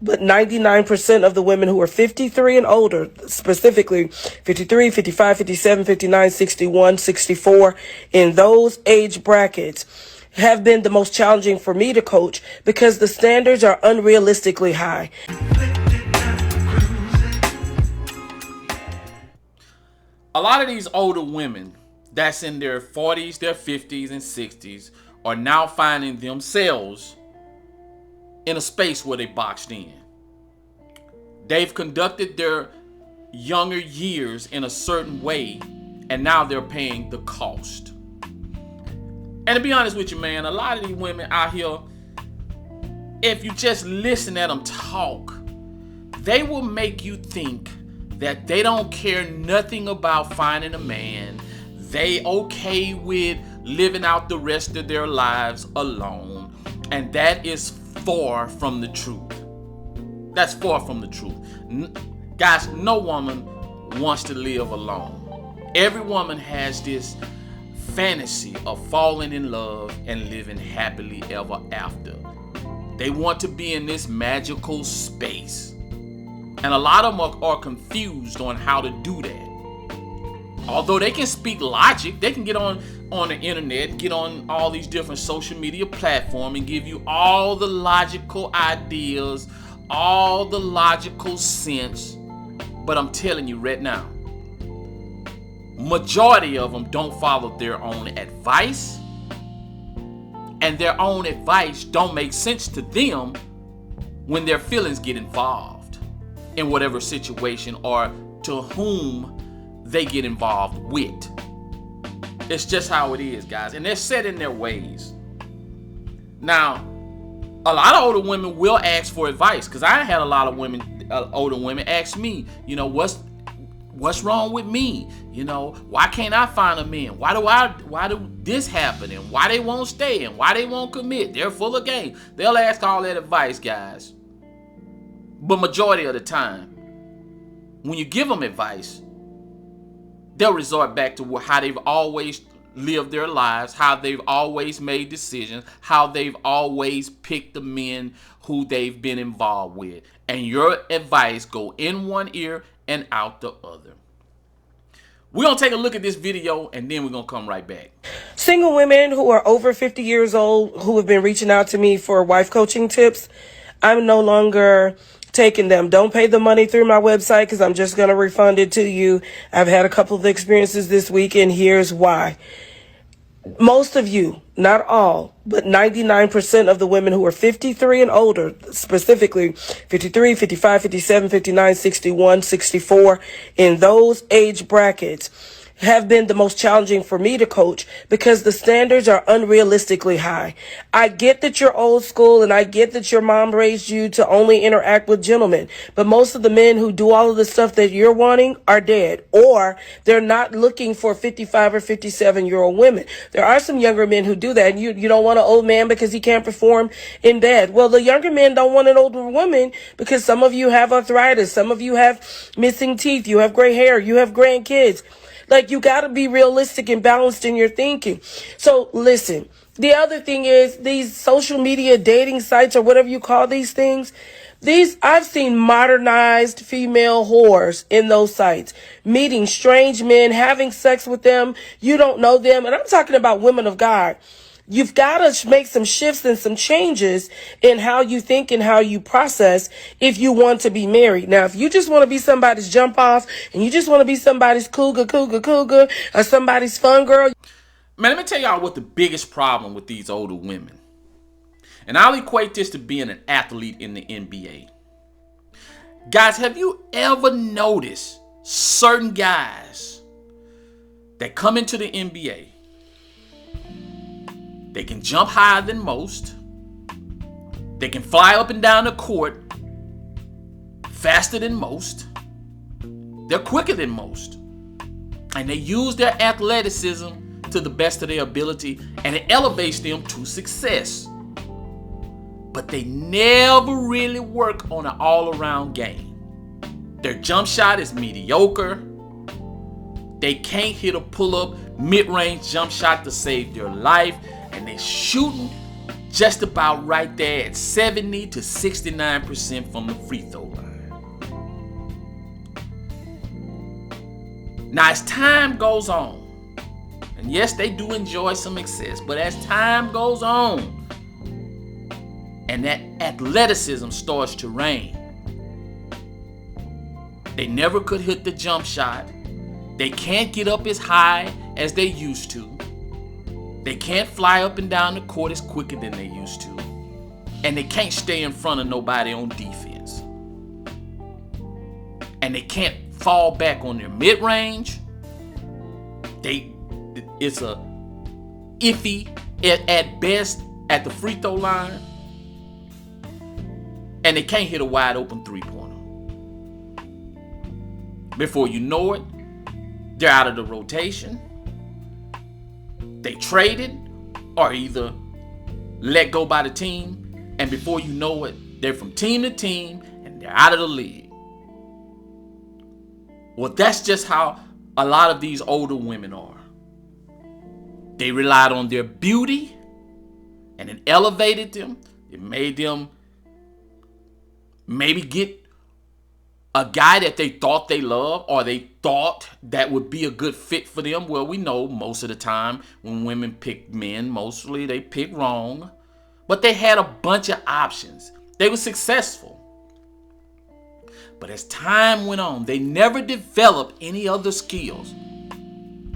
but 99% of the women who are 53 and older, specifically 53, 55, 57, 59, 61, 64, in those age brackets, have been the most challenging for me to coach because the standards are unrealistically high. A lot of these older women that's in their 40s, their 50s, and 60s are now finding themselves in a space where they boxed in. They've conducted their younger years in a certain way, and now they're paying the cost. And to be honest with you, man, a lot of these women out here, if you just listen at them talk, they will make you think that they don't care nothing about finding a man. They okay with living out the rest of their lives alone. And that is far from the truth. That's far from the truth. Guys, no woman wants to live alone. Every woman has this fantasy of falling in love and living happily ever after. They want to be in this magical space. And a lot of them are confused on how to do that. Although they can speak logic, they can get on the internet, get on all these different social media platforms and give you all the logical ideas, all the logical sense. But I'm telling you right now, majority of them don't follow their own advice, and their own advice don't make sense to them when their feelings get involved in whatever situation or to whom they get involved with. It's just how it is, guys, and they're set in their ways. Now, a lot of older women will ask for advice, because I had a lot of women, older women, ask me, what's wrong with me? Why can't I find a man? Why do this happen? And why they won't stay? And why they won't commit? They're full of game. They'll ask all that advice, guys. But majority of the time, when you give them advice, they'll resort back to how they've always lived their lives, how they've always made decisions, how they've always picked the men who they've been involved with. And your advice go in one ear and out the other. We're going to take a look at this video, and then we're going to come right back. Single women who are over 50 years old who have been reaching out to me for wife coaching tips, I'm no longer taking them. Don't pay the money through my website, because I'm just going to refund it to you. I've had a couple of experiences this week, and here's why. Most of you, not all, but 99% of the women who are 53 and older, specifically 53, 55, 57, 59, 61, 64, in those age brackets, have been the most challenging for me to coach because the standards are unrealistically high. I get that you're old school, and I get that your mom raised you to only interact with gentlemen, but most of the men who do all of the stuff that you're wanting are dead, or they're not looking for 55 or 57-year-old women. There are some younger men who do that, and you don't want an old man because he can't perform in bed. Well, the younger men don't want an older woman because some of you have arthritis, some of you have missing teeth, you have gray hair, you have grandkids. Like, you got to be realistic and balanced in your thinking. So listen, the other thing is these social media dating sites, or whatever you call these things, I've seen modernized female whores in those sites, meeting strange men, having sex with them. You don't know them. And I'm talking about women of God. You've got to make some shifts and some changes in how you think and how you process if you want to be married. Now, if you just want to be somebody's jump off, and you just want to be somebody's cougar, or somebody's fun girl. Man, let me tell y'all what the biggest problem with these older women. And I'll equate this to being an athlete in the NBA. Guys, have you ever noticed certain guys that come into the NBA? They can jump higher than most. They can fly up and down the court faster than most. They're quicker than most. And they use their athleticism to the best of their ability, and it elevates them to success. But they never really work on an all-around game. Their jump shot is mediocre. They can't hit a pull-up, mid-range jump shot to save their life. And they're shooting just about right there at 70 to 69% from the free throw line. Now, as time goes on, and yes, they do enjoy some success, but as time goes on and that athleticism starts to reign, they never could hit the jump shot. They can't get up as high as they used to. They can't fly up and down the court as quicker than they used to. And they can't stay in front of nobody on defense. And they can't fall back on their mid-range. It's a iffy at best at the free throw line. And they can't hit a wide open three-pointer. Before you know it, they're out of the rotation. They traded or either let go by the team. And before you know it, they're from team to team and they're out of the league. Well, that's just how a lot of these older women are. They relied on their beauty and it elevated them. It made them maybe get a guy that they thought they loved or they thought that would be a good fit for them. Well, we know most of the time when women pick men, mostly they pick wrong. But they had a bunch of options. They were successful. But as time went on, they never developed any other skills.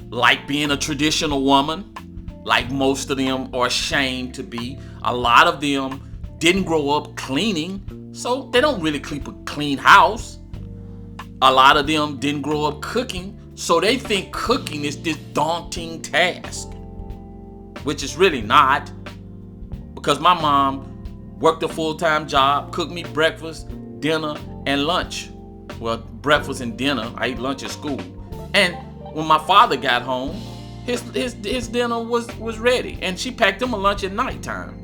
Like being a traditional woman, like most of them are ashamed to be. A lot of them didn't grow up cleaning, so they don't really keep a clean house. A lot of them didn't grow up cooking, so they think cooking is this daunting task, which is really not, because my mom worked a full-time job, cooked me breakfast, dinner, and lunch. Well, breakfast and dinner. I ate lunch at school. And when my father got home, his dinner was ready, and she packed him a lunch at nighttime.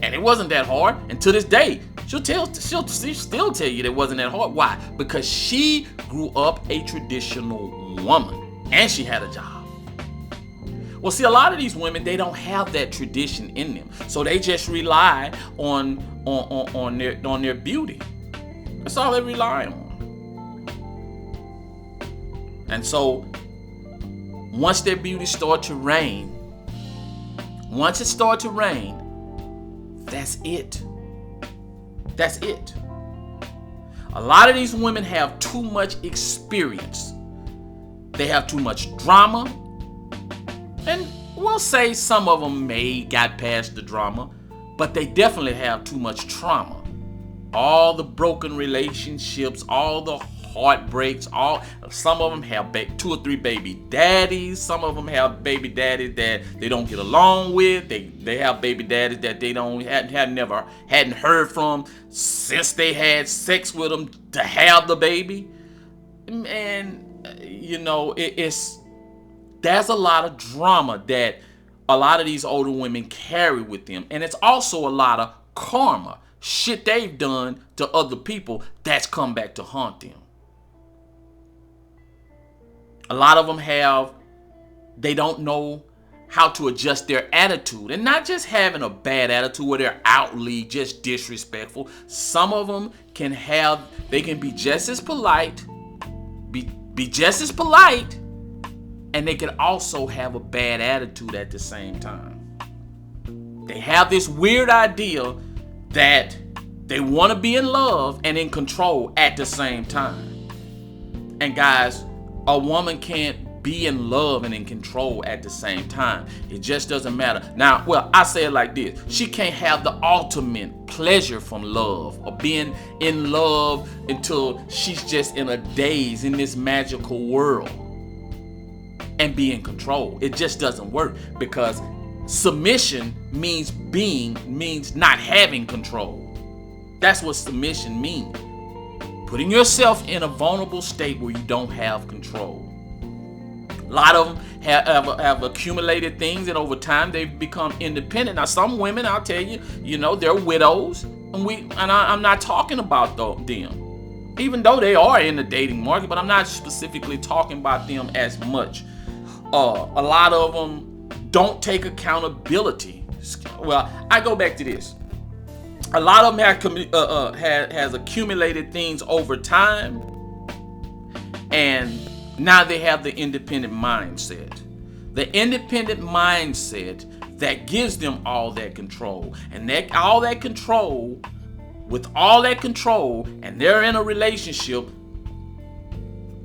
And it wasn't that hard. And to this day, she'll still tell you that it wasn't that hard. Why? Because she grew up a traditional woman and she had a job. Well, see, a lot of these women, they don't have that tradition in them. So they just rely on their beauty. That's all they rely on. And so once their beauty starts to wane, that's it. That's it. A lot of these women have too much experience. They have too much drama. And we'll say some of them may got past the drama, but they definitely have too much trauma. All the broken relationships, all the heartbreaks, some of them have 2 or 3 baby daddies. Some of them have baby daddies that they don't get along with. They have baby daddies that they hadn't heard from since they had sex with them to have the baby. And you know, there's a lot of drama that a lot of these older women carry with them, and it's also a lot of karma, shit they've done to other people that's come back to haunt them. A lot of them they don't know how to adjust their attitude, and not just having a bad attitude where they're outly just disrespectful. Some of them can be just as polite, be just as polite, and they can also have a bad attitude at the same time. They have this weird idea that they want to be in love and in control at the same time. And guys, a woman can't be in love and in control at the same time. It just doesn't matter. Now, well, I say it like this. She can't have the ultimate pleasure from love or being in love until she's just in a daze in this magical world and be in control. It just doesn't work, because submission means not having control. That's what submission means. Putting yourself in a vulnerable state where you don't have control. A lot of them have accumulated things, and over time they've become independent. Now, some women, I'll tell you, they're widows, and I'm not talking about them, even though they are in the dating market, but I'm not specifically talking about them as much. A lot of them don't take accountability. Well, I go back to this. A lot of them has accumulated things over time, and now they have the independent mindset. The independent mindset that gives them all that control, and that all that control, with all that control, and they're in a relationship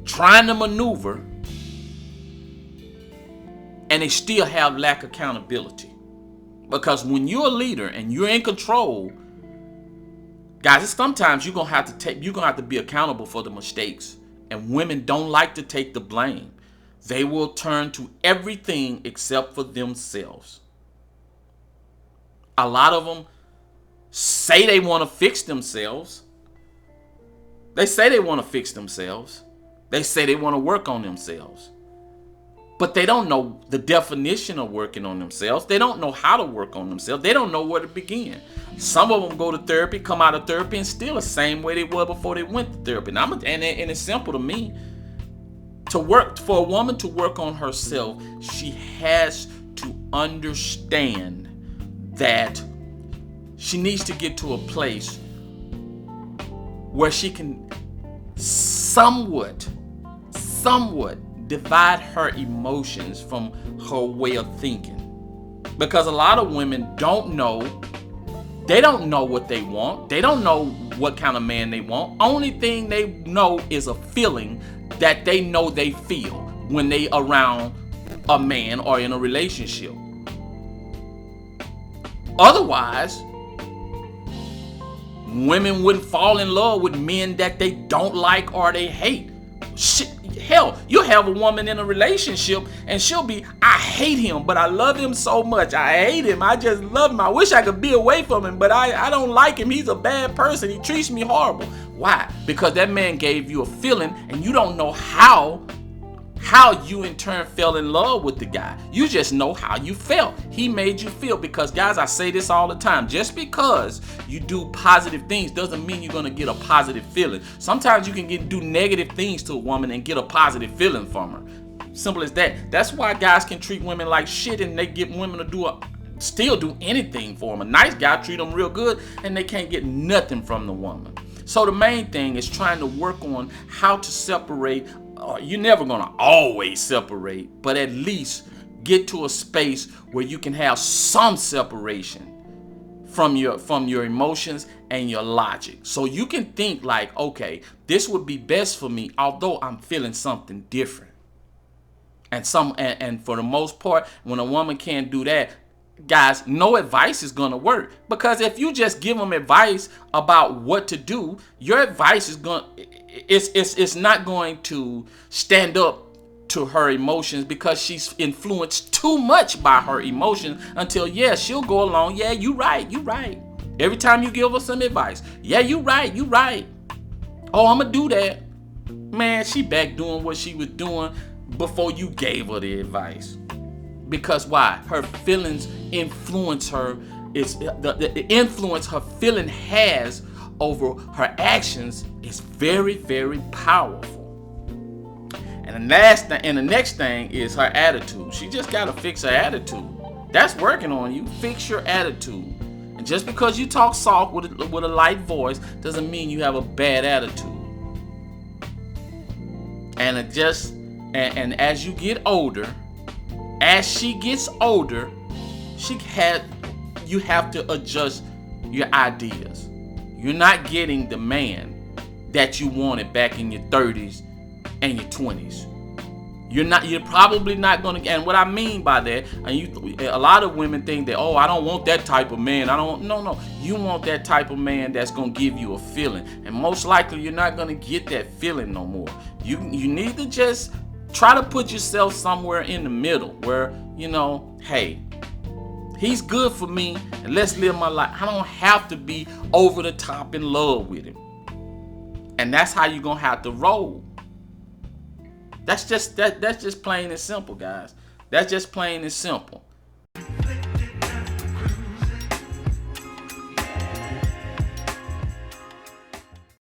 trying to maneuver, and they still have lack of accountability. Because when you're a leader and you're in control, guys, sometimes you're gonna have to be accountable for the mistakes. And women don't like to take the blame. They will turn to everything except for themselves. A lot of them say they want to fix themselves. They say they want to fix themselves. They say they want to work on themselves. But they don't know the definition of working on themselves. They don't know how to work on themselves. They don't know where to begin. Some of them go to therapy, come out of therapy, and still the same way they were before they went to therapy. And it's simple to me. For a woman to work on herself, she has to understand that she needs to get to a place where she can somewhat divide her emotions from her way of thinking. Because a lot of women don't know. They don't know what they want. They don't know what kind of man they want. Only thing they know is a feeling that they know they feel when they around a man or in a relationship. Otherwise, women wouldn't fall in love with men that they don't like or they hate. Shit. Hell, you'll have a woman in a relationship and she'll be, I hate him, but I love him so much. I hate him. I just love him. I wish I could be away from him, but I don't like him. He's a bad person. He treats me horrible. Why? Because that man gave you a feeling and you don't know how you in turn fell in love with the guy. You just know how you felt. He made you feel. Because guys, I say this all the time. Just because you do positive things doesn't mean you're going to get a positive feeling. Sometimes you can do negative things to a woman and get a positive feeling from her. Simple as that. That's why guys can treat women like shit and they get women to still do anything for them. A nice guy treat them real good and they can't get nothing from the woman. So the main thing is trying to work on how to separate. You're never going to always separate, but at least get to a space where you can have some separation from your emotions and your logic. So you can think like, okay, this would be best for me, although I'm feeling something different. And for the most part, when a woman can't do that, guys, no advice is going to work. Because if you just give them advice about what to do, your advice is it's not going to stand up to her emotions, because she's influenced too much by her emotions until, she'll go along. Yeah, you right. Every time you give her some advice, yeah, you right. Oh, I'm going to do that. Man, she back doing what she was doing before you gave her the advice. Because why? Her feelings influence her. It's the influence her feeling has over her actions is very, very powerful. And the next thing is her attitude. She just gotta fix her attitude. That's working on you. Fix your attitude. And just because you talk soft with a light voice doesn't mean you have a bad attitude. And as you get older. As she gets older, you have to adjust your ideas. You're not getting the man that you wanted back in your 30s and your 20s. You're probably not going to, and what I mean by that, a lot of women think that, I don't want that type of man. No. You want that type of man that's going to give you a feeling. And most likely you're not going to get that feeling no more. You need to just try to put yourself somewhere in the middle where, hey, he's good for me and let's live my life. I don't have to be over the top in love with him. And that's how you're going to have to roll. That's just plain and simple, guys. That's just plain and simple.